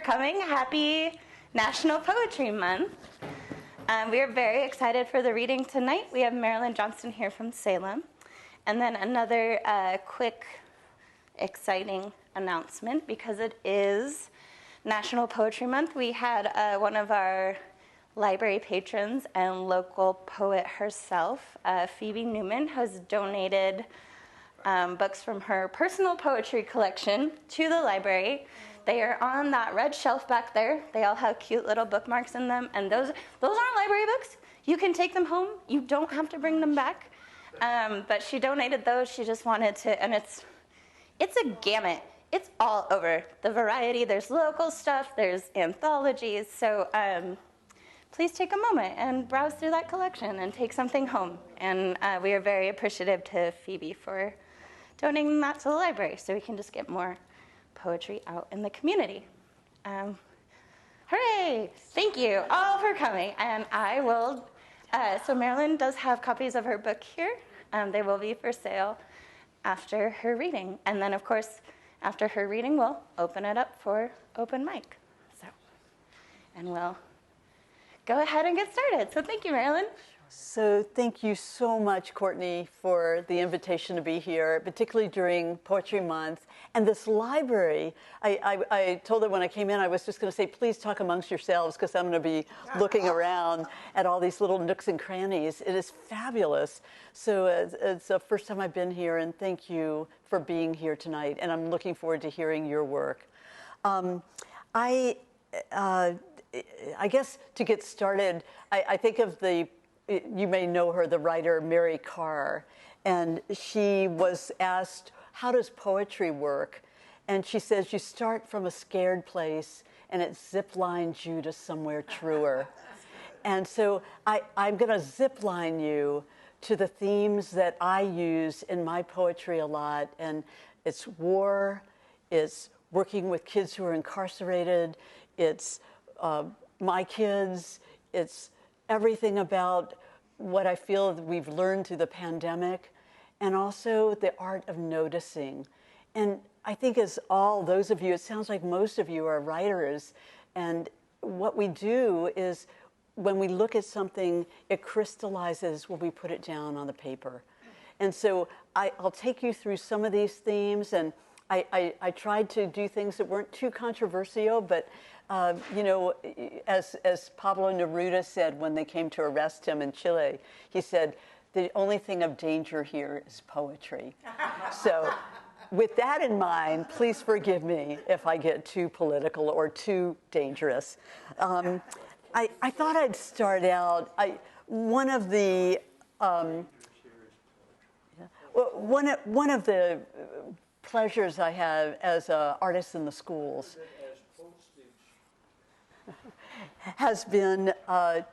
coming. Happy National Poetry Month. We are very excited for the reading tonight. We have Marilyn Johnston here from Salem. And then another quick, exciting announcement, because it is National Poetry Month. We had one of our library patrons and local poet herself, Phoebe Newman, has donated books from her personal poetry collection to the library. They are on that red shelf back there. They all have cute little bookmarks in them, and those aren't library books. You can take them home. You don't have to bring them back. But she donated those. She just wanted to, and it's a gamut. It's all over. The variety, there's local stuff, there's anthologies. So please take a moment and browse through that collection and take something home. And we are very appreciative to Phoebe for donating that to the library so we can just get more poetry out in the community. Hooray! Thank you all for coming. And I will, so Marilyn does have copies of her book here. They will be for sale after her reading. And then, of course, after her reading, we'll open it up for open mic. And we'll go ahead and get started. So thank you, Marilyn. So thank you so much, Courtney, for the invitation to be here, particularly during Poetry Month. And this library, I told her when I came in, I was just going to say, please talk amongst yourselves, because I'm going to be looking around at all these little nooks and crannies. It is fabulous. So it's the first time I've been here, and thank you for being here tonight. And I'm looking forward to hearing your work. I guess to get started, I think of you may know her, the writer Mary Carr, and she was asked, how does poetry work? And she says, you start from a scared place and it zip lines you to somewhere truer. And so I'm going to zip line you to the themes that I use in my poetry a lot, and it's war, it's working with kids who are incarcerated, it's my kids, it's everything about what I feel that we've learned through the pandemic, and also the art of noticing. And I think as all those of you, it sounds like most of you are writers, and what we do is when we look at something, it crystallizes when we put it down on the paper. And so I'll take you through some of these themes, and I tried to do things that weren't too controversial, but you know, as Pablo Neruda said when they came to arrest him in Chile, he said, the only thing of danger here is poetry. So with that in mind, please forgive me if I get too political or too dangerous. I thought I'd start out, one of the pleasures I have as an artist in the schools has been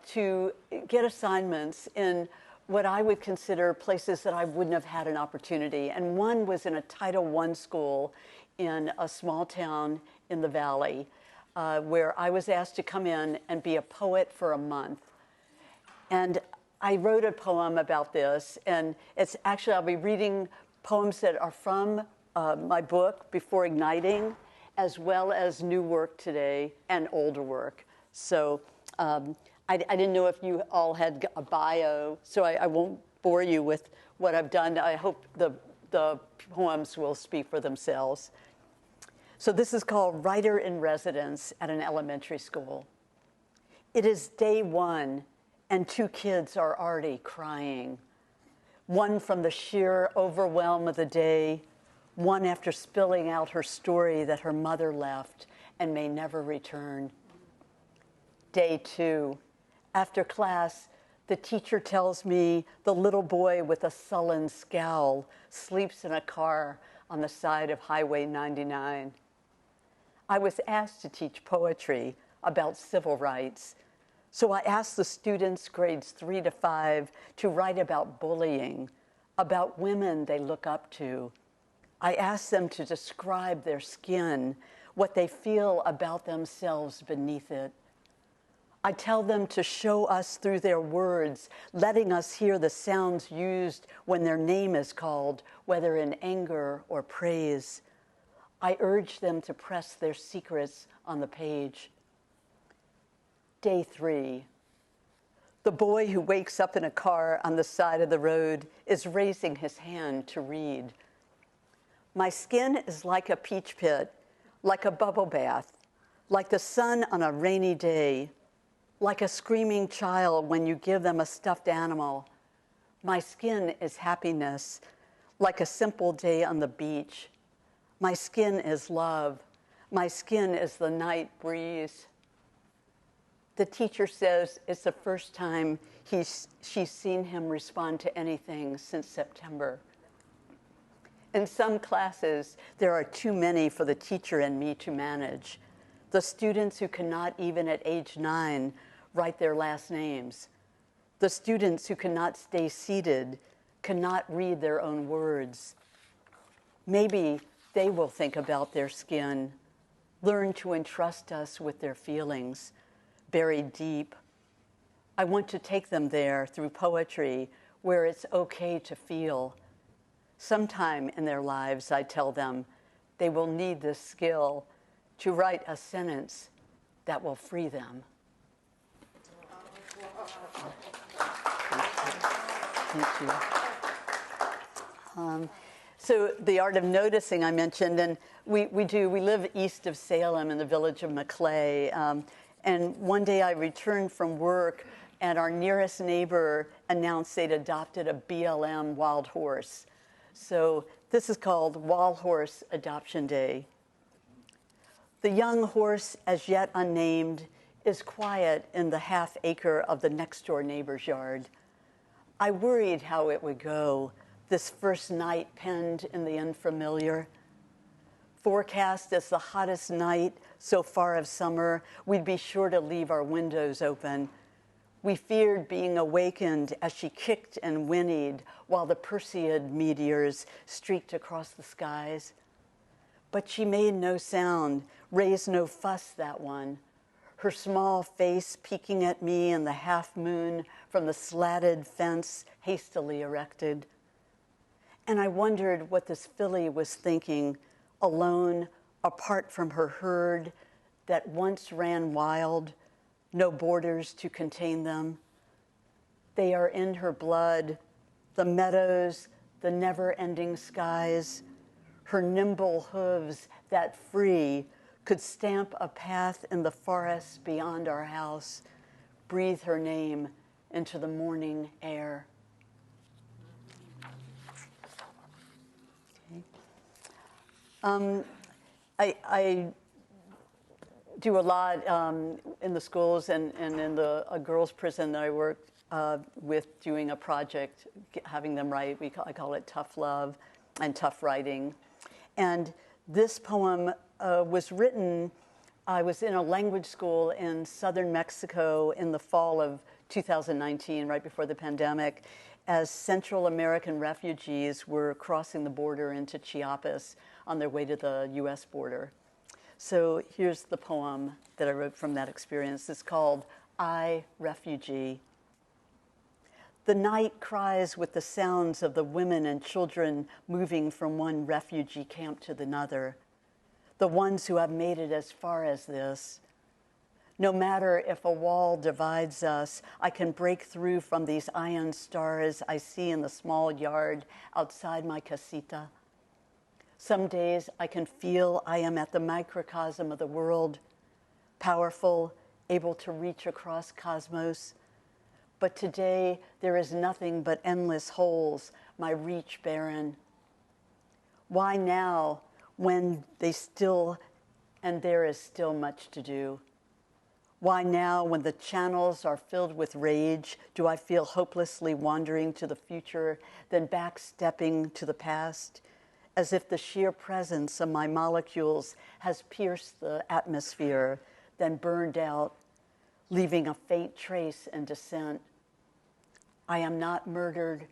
to get assignments in what I would consider places that I wouldn't have had an opportunity. And one was in a Title I school in a small town in the Valley, where I was asked to come in and be a poet for a month. And I wrote a poem about this, and it's actually, I'll be reading poems that are from my book, Before Igniting, as well as new work today and older work. So I didn't know if you all had a bio, so I won't bore you with what I've done. I hope the poems will speak for themselves. So this is called Writer in Residence at an Elementary School. It is day one, and 2 kids are already crying. One from the sheer overwhelm of the day, one after spilling out her story that her mother left and may never return. Day 2, after class, the teacher tells me the little boy with a sullen scowl sleeps in a car on the side of Highway 99. I was asked to teach poetry about civil rights, so I asked the students grades 3 to 5 to write about bullying, about women they look up to. I asked them to describe their skin, what they feel about themselves beneath it. I tell them to show us through their words, letting us hear the sounds used when their name is called, whether in anger or praise. I urge them to press their secrets on the page. Day 3. The boy who wakes up in a car on the side of the road is raising his hand to read. My skin is like a peach pit, like a bubble bath, like the sun on a rainy day, like a screaming child when you give them a stuffed animal. My skin is happiness, like a simple day on the beach. My skin is love. My skin is the night breeze. The teacher says it's the first time she's seen him respond to anything since September. In some classes, there are too many for the teacher and me to manage. The students who cannot, even at age 9, write their last names. The students who cannot stay seated, cannot read their own words. Maybe they will think about their skin, learn to entrust us with their feelings, buried deep. I want to take them there through poetry, where it's okay to feel. Sometime in their lives, I tell them, they will need this skill to write a sentence that will free them. Thank you. So the art of noticing I mentioned, and we live east of Salem in the village of Maclay. And one day I returned from work and our nearest neighbor announced they'd adopted a BLM wild horse. So this is called Wild Horse Adoption Day. The young horse, as yet unnamed, is quiet in the half acre of the next door neighbor's yard. I worried how it would go, this first night penned in the unfamiliar. Forecast as the hottest night so far of summer, we'd be sure to leave our windows open. We feared being awakened as she kicked and whinnied while the Perseid meteors streaked across the skies. But she made no sound, raised no fuss, that one. Her small face peeking at me in the half moon from the slatted fence hastily erected. And I wondered what this filly was thinking, alone, apart from her herd that once ran wild, no borders to contain them. They are in her blood, the meadows, the never-ending skies, her nimble hooves that free could stamp a path in the forest beyond our house, breathe her name into the morning air. Okay. I do a lot in the schools and in a girls' prison that I worked with, doing a project, having them write. I call it Tough Love and Tough Writing. And this poem was written, I was in a language school in southern Mexico in the fall of 2019, right before the pandemic, as Central American refugees were crossing the border into Chiapas on their way to the US border. So here's the poem that I wrote from that experience. It's called I, Refugee. The night cries with the sounds of the women and children moving from one refugee camp to another, the ones who have made it as far as this. No matter if a wall divides us, I can break through from these iron stars I see in the small yard outside my casita. Some days I can feel I am at the microcosm of the world, powerful, able to reach across cosmos. But today there is nothing but endless holes, my reach barren. Why now, when there is still much to do? Why now, when the channels are filled with rage, do I feel hopelessly wandering to the future, then backstepping to the past, as if the sheer presence of my molecules has pierced the atmosphere, then burned out, leaving a faint trace in descent? I am not murdered,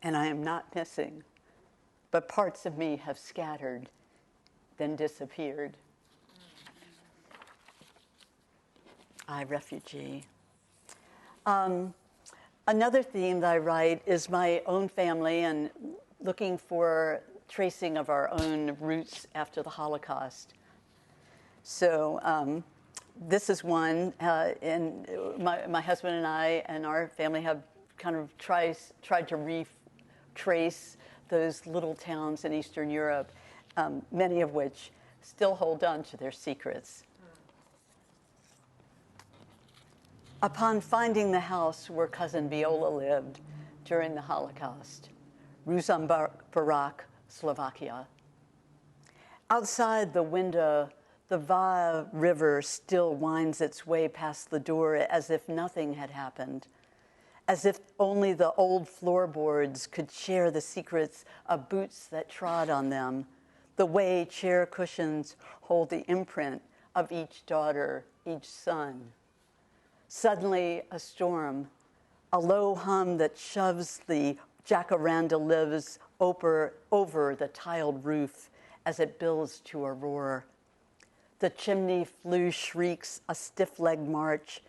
and I am not missing, but parts of me have scattered, then disappeared. I, Refugee. Another theme that I write is my own family and looking for tracing of our own roots after the Holocaust. So this is one, and my husband and I and our family have kind of tried to retrace those little towns in Eastern Europe, many of which still hold on to their secrets. Upon finding the house where cousin Viola lived during the Holocaust, Ružomberok, Slovakia. Outside the window, the Via River still winds its way past the door as if nothing had happened, as if only the old floorboards could share the secrets of boots that trod on them, the way chair cushions hold the imprint of each daughter, each son. Suddenly, a storm, a low hum that shoves the jacaranda lives over the tiled roof as it builds to a roar. The chimney flue shrieks a stiff-legged march,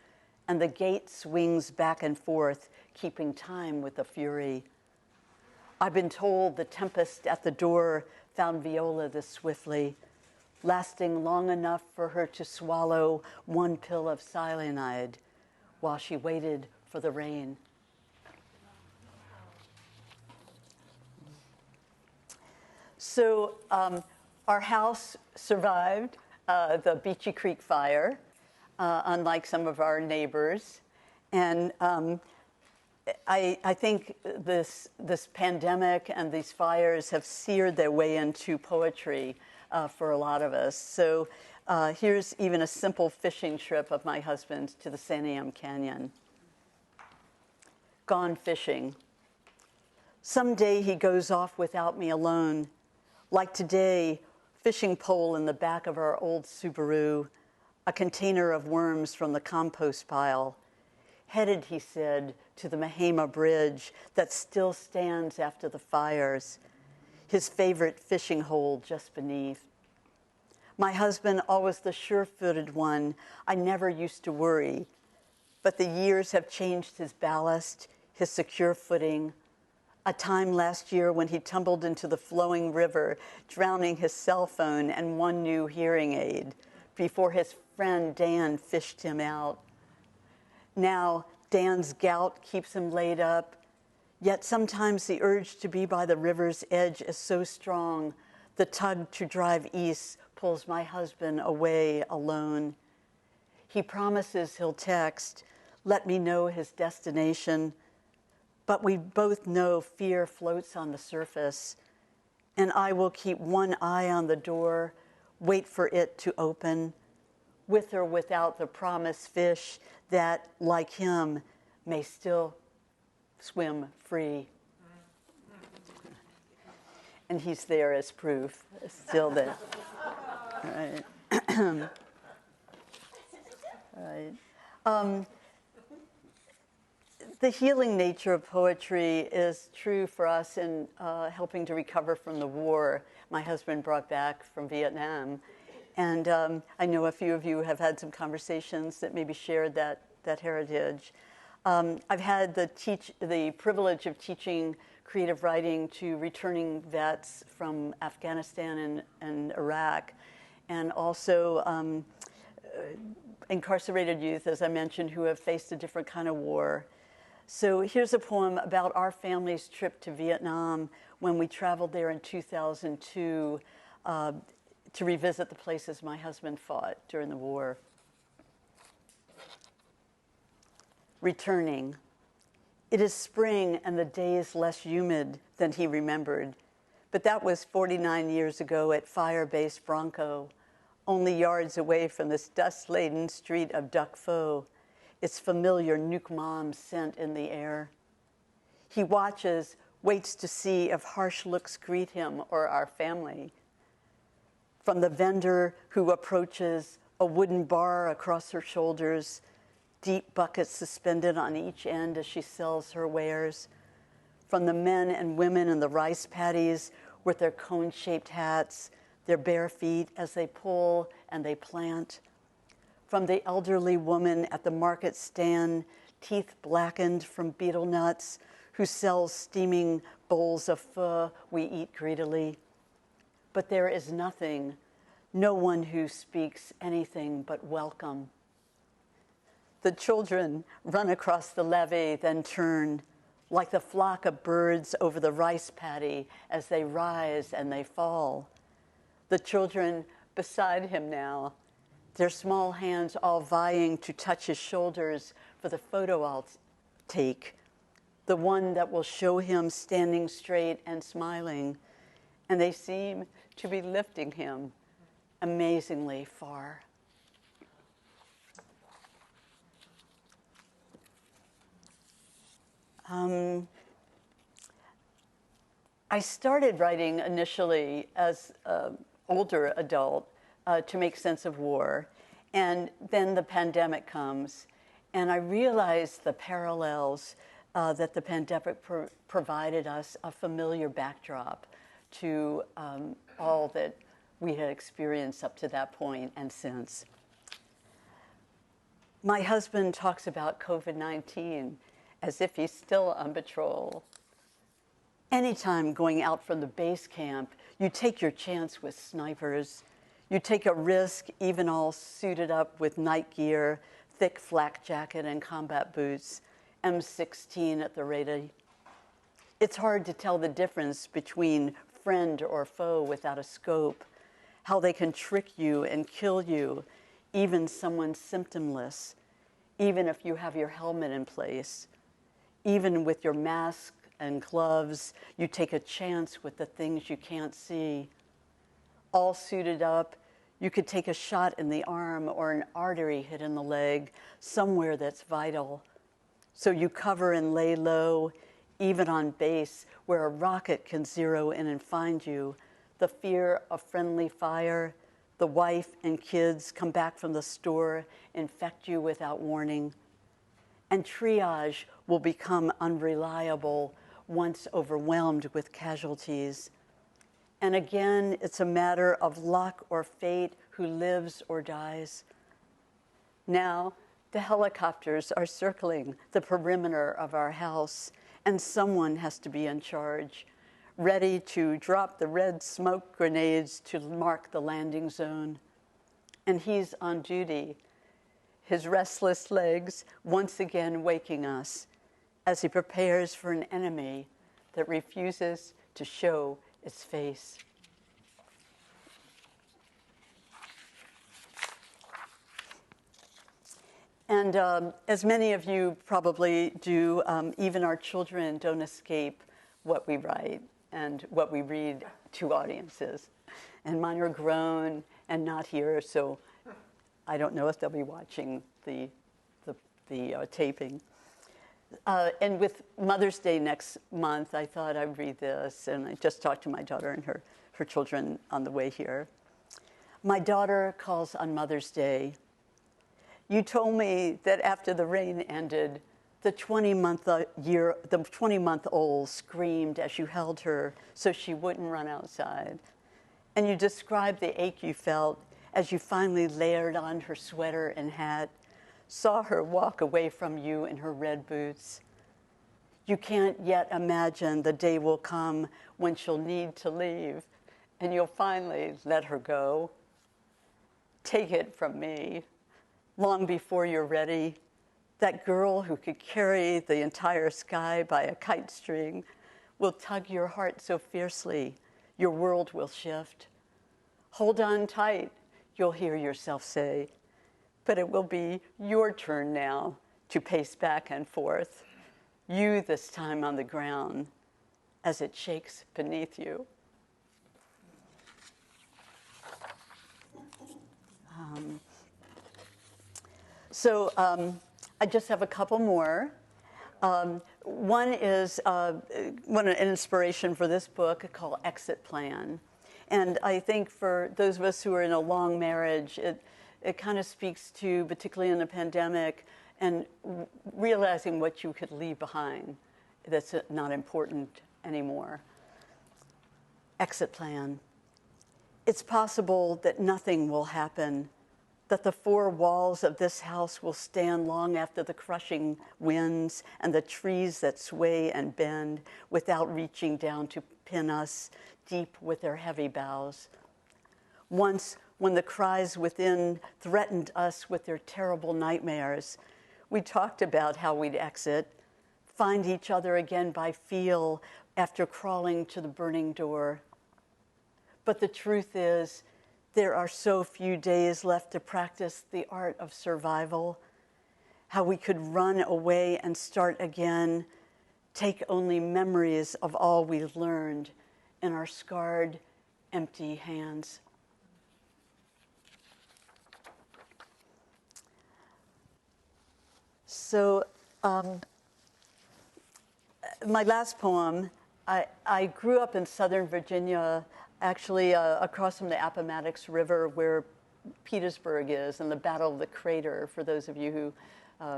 and the gate swings back and forth, keeping time with the fury. I've been told the tempest at the door found Viola this swiftly, lasting long enough for her to swallow one pill of cyanide while she waited for the rain. So our house survived the Beachy Creek fire, unlike some of our neighbors. And I think this pandemic and these fires have seared their way into poetry for a lot of us. So here's even a simple fishing trip of my husband's to the Santiam Canyon. Gone fishing. Someday he goes off without me alone. Like today, fishing pole in the back of our old Subaru, a container of worms from the compost pile. Headed, he said, to the Mahama Bridge that still stands after the fires, his favorite fishing hole just beneath. My husband, always the sure-footed one, I never used to worry, but the years have changed his ballast, his secure footing. A time last year when he tumbled into the flowing river, drowning his cell phone and one new hearing aid before his friend Dan fished him out. Now, Dan's gout keeps him laid up, yet sometimes the urge to be by the river's edge is so strong, the tug to drive east pulls my husband away alone. He promises he'll text, let me know his destination, but we both know fear floats on the surface, and I will keep one eye on the door, wait for it to open, with or without the promised fish that, like him, may still swim free. And he's there as proof, still there. Right. Right. The healing nature of poetry is true for us in helping to recover from the war my husband brought back from Vietnam. And I know a few of you have had some conversations that maybe shared that heritage. I've had the privilege of teaching creative writing to returning vets from Afghanistan and Iraq, and also incarcerated youth, as I mentioned, who have faced a different kind of war. So here's a poem about our family's trip to Vietnam when we traveled there in 2002 to revisit the places my husband fought during the war. Returning. It is spring and the day is less humid than he remembered, but that was 49 years ago at Fire Base Bronco, only yards away from this dust-laden street of Duc Pho, its familiar Nuc Mam scent in the air. He watches, waits to see if harsh looks greet him or our family. From the vendor who approaches, a wooden bar across her shoulders, deep buckets suspended on each end as she sells her wares. From the men and women in the rice paddies with their cone-shaped hats, their bare feet as they pull and they plant. From the elderly woman at the market stand, teeth blackened from betel nuts, who sells steaming bowls of pho we eat greedily. but there is nothing, no one who speaks anything but welcome. The children run across the levee, then turn, like the flock of birds over the rice paddy as they rise and they fall. The children beside him now, their small hands all vying to touch his shoulders for the photo I'll take, the one that will show him standing straight and smiling, and they seem to be lifting him amazingly far. I started writing initially as an older adult to make sense of war, and then the pandemic comes, and I realized the parallels that the pandemic provided us, a familiar backdrop to all that we had experienced up to that point and since. My husband talks about COVID-19 as if he's still on patrol. Anytime going out from the base camp, you take your chance with snipers. You take a risk, even all suited up with night gear, thick flak jacket and combat boots, M16 at the ready. It's hard to tell the difference between friend or foe without a scope, how they can trick you and kill you, even someone symptomless, even if you have your helmet in place. Even with your mask and gloves, you take a chance with the things you can't see. All suited up, you could take a shot in the arm or an artery hit in the leg, somewhere that's vital. So you cover and lay low, even on base, where a rocket can zero in and find you. The fear of friendly fire, the wife and kids come back from the store, infect you without warning. And triage will become unreliable once overwhelmed with casualties. And again, it's a matter of luck or fate, who lives or dies. Now, the helicopters are circling the perimeter of our house, and someone has to be in charge, ready to drop the red smoke grenades to mark the landing zone. And he's on duty, his restless legs once again waking us as he prepares for an enemy that refuses to show its face. And as many of you probably do, even our children don't escape what we write and what we read to audiences. And mine are grown and not here, so I don't know if they'll be watching the taping. And with Mother's Day next month, I thought I'd read this, and I just talked to my daughter and her children on the way here. My daughter calls on Mother's Day. You told me that after the rain ended, the 20-month-old screamed as you held her so she wouldn't run outside. And you described the ache you felt as you finally layered on her sweater and hat, saw her walk away from you in her red boots. You can't yet imagine the day will come when she'll need to leave, and you'll finally let her go. Take it from me. Long before you're ready, that girl who could carry the entire sky by a kite string will tug your heart so fiercely, your world will shift. Hold on tight, you'll hear yourself say, but it will be your turn now to pace back and forth, you this time on the ground, as it shakes beneath you. I just have a couple more. One is an inspiration for this book called Exit Plan. And I think for those of us who are in a long marriage, it kind of speaks to, particularly in a pandemic, and realizing what you could leave behind that's not important anymore. Exit plan. It's possible that nothing will happen, that the four walls of this house will stand long after the crushing winds and the trees that sway and bend without reaching down to pin us deep with their heavy boughs. Once, when the cries within threatened us with their terrible nightmares, we talked about how we'd exit, find each other again by feel after crawling to the burning door. But the truth is, there are so few days left to practice the art of survival, how we could run away and start again, take only memories of all we've learned in our scarred, empty hands. So, my last poem, I grew up in Southern Virginia, actually across from the Appomattox River where Petersburg is, and the Battle of the Crater, for those of you who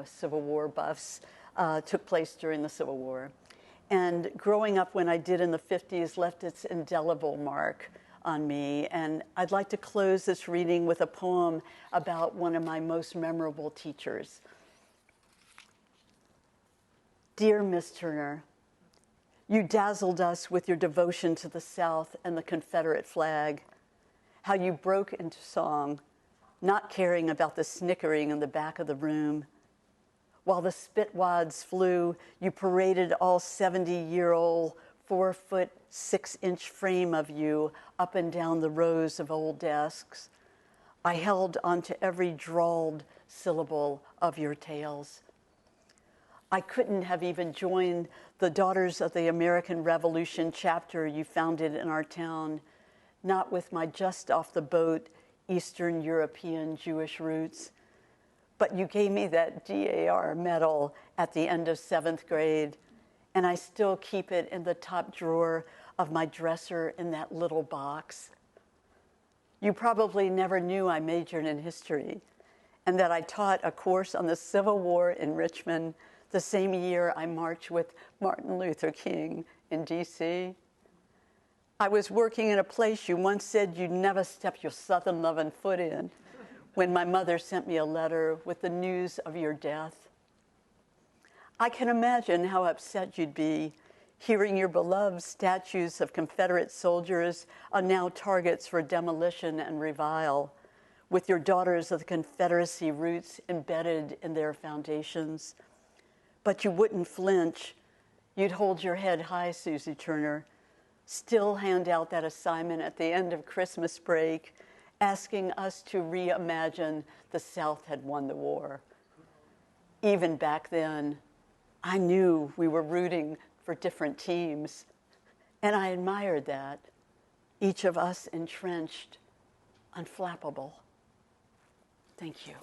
Civil War buffs, took place during the Civil War. And growing up when I did in the 50s left its indelible mark on me. And I'd like to close this reading with a poem about one of my most memorable teachers. Dear Miss Turner, you dazzled us with your devotion to the South and the Confederate flag, how you broke into song, not caring about the snickering in the back of the room. While the spitwads flew, you paraded all 70-year-old, 4-foot, 6-inch frame of you up and down the rows of old desks. I held onto every drawled syllable of your tales. I couldn't have even joined the Daughters of the American Revolution chapter you founded in our town, not with my just off the boat Eastern European Jewish roots. But you gave me that DAR medal at the end of 7th grade, and I still keep it in the top drawer of my dresser in that little box. You probably never knew I majored in history, and that I taught a course on the Civil War in Richmond the same year I marched with Martin Luther King in D.C. I was working in a place you once said you'd never step your Southern loving foot in when my mother sent me a letter with the news of your death. I can imagine how upset you'd be hearing your beloved statues of Confederate soldiers are now targets for demolition and revile, with your Daughters of the Confederacy roots embedded in their foundations. But you wouldn't flinch. You'd hold your head high, Susie Turner, still hand out that assignment at the end of Christmas break, asking us to reimagine the South had won the war. Even back then, I knew we were rooting for different teams, and I admired that, each of us entrenched, unflappable. Thank you.